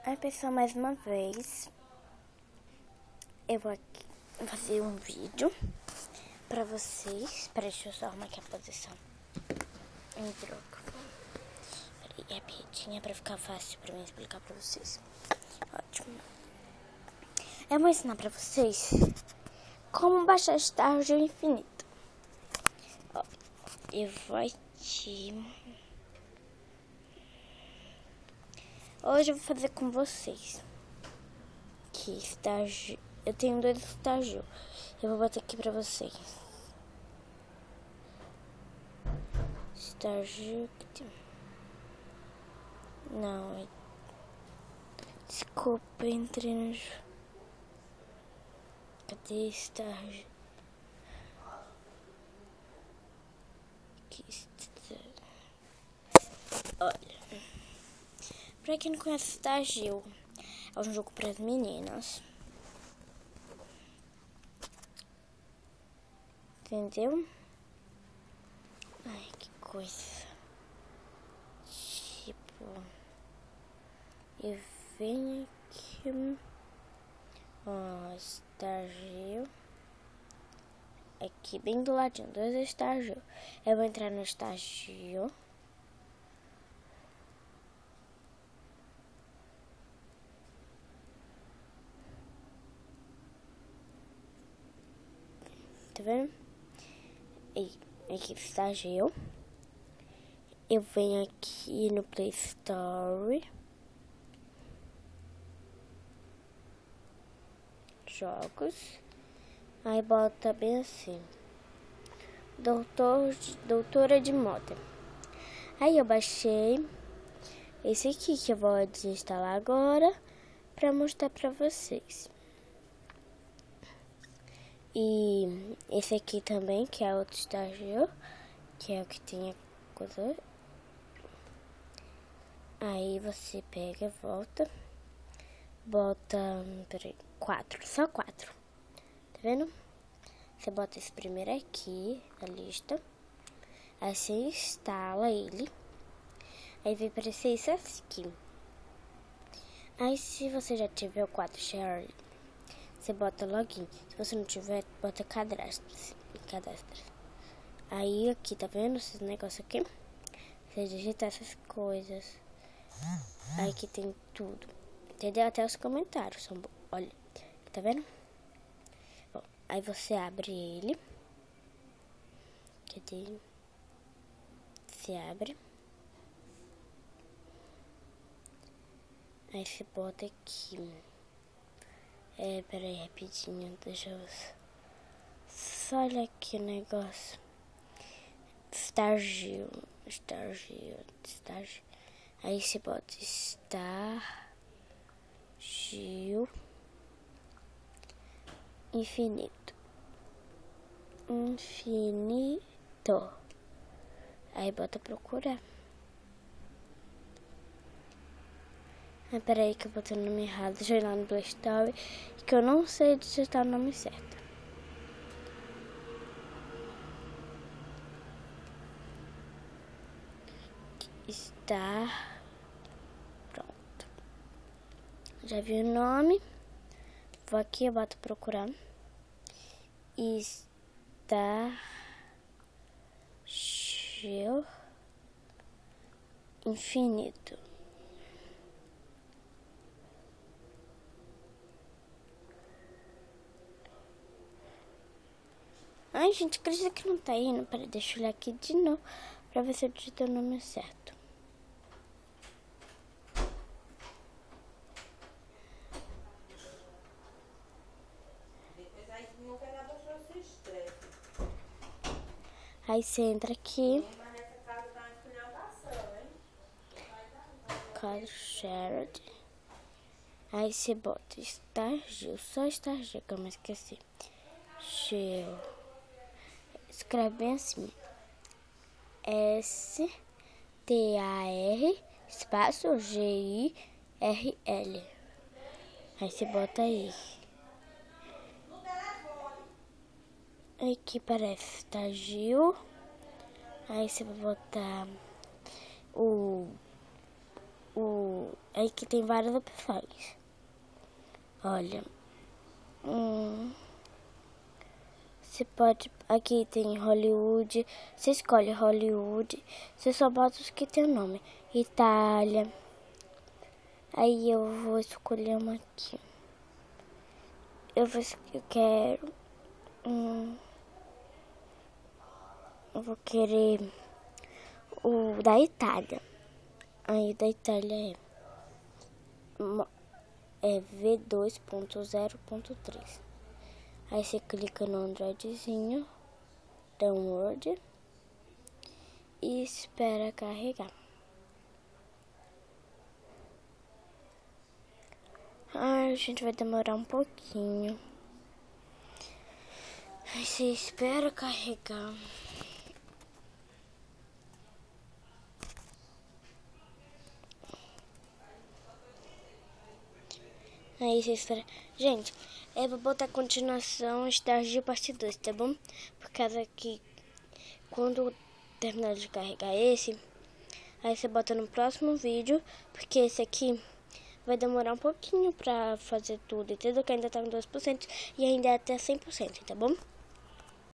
Aí, pessoal, mais uma vez, eu vou aqui fazer um vídeo pra vocês. Peraí, deixa eu só arrumar aqui a posição. Em troca. Peraí, rapidinho pra ficar fácil pra mim explicar pra vocês. Ótimo. Eu vou ensinar pra vocês como baixar estágio infinito. Ó, eu vou aqui. Hoje eu vou fazer com vocês. Que estágio. Eu tenho 2 estágios. Eu vou botar aqui pra vocês. Estágio. Não. Desculpa, entrei no. Cadê estágio? Olha. Pra quem não conhece estágio, é um jogo para as meninas. Entendeu? Ai, que coisa. Tipo, eu venho aqui. Ó, estágio. Aqui bem do ladinho, 2 estágios. Eu vou entrar no estágio. Tá vendo? Aqui estágio. Eu venho aqui no Play Store. Jogos. Aí bota bem assim. Doutora de moda. Aí eu baixei esse aqui que eu vou desinstalar agora pra mostrar pra vocês. E esse aqui também, que é outro estágio, que é o que tem a coisa. Aí você pega, volta, bota, peraí, 4, só 4. Tá vendo? Você bota esse primeiro aqui na lista. Aí você instala ele. Aí vai aparecer isso aqui. Aí se você já tiver o 4 share, você bota login. Se você não tiver, bota cadastre. Aí aqui, tá vendo esses negócios aqui? Você digita essas coisas. Aí aqui tem tudo. Entendeu? Até os comentários são bons. Olha, tá vendo? Bom, aí você abre ele. Cadê? Você abre. Aí você bota aqui. Peraí, rapidinho, deixa eu... Só olha aqui o negócio. Estágio. Aí você bota estágio infinito. Aí bota procurar. Peraí que eu botei o nome errado. Deixa eu ir lá no Play Store, que eu não sei digitar o nome certo. Está pronto. Já vi o nome. Vou aqui, eu boto procurar. Estágio infinito. Ai, gente, acredita que não tá indo? Peraí, deixa eu olhar aqui de novo pra ver se eu digitei o nome certo. Aí você entra aqui. Card shared. Aí você bota estágio, só estágio, que eu me esqueci. Escreve bem assim. STAR espaço GIRL. Aí você bota aí. Aqui parece estágio. Aí você vai botar o Aí que tem várias opções. Olha. Você pode... Aqui tem Hollywood. Você escolhe Hollywood. Você só bota os que tem o nome. Itália. Aí eu vou escolher uma aqui. Eu quero... eu vou querer o da Itália. Aí o da Itália é V2.0.3. Aí você clica no Androidzinho, download e espera carregar. A gente vai demorar um pouquinho. Aí você espera carregar. Aí você espera. Gente, eu vou botar continuação estágio parte 2, tá bom? Por causa que quando terminar de carregar esse, aí você bota no próximo vídeo, porque esse aqui vai demorar um pouquinho pra fazer tudo, entendeu? Que ainda tá com 2% e ainda é até 100%, tá bom?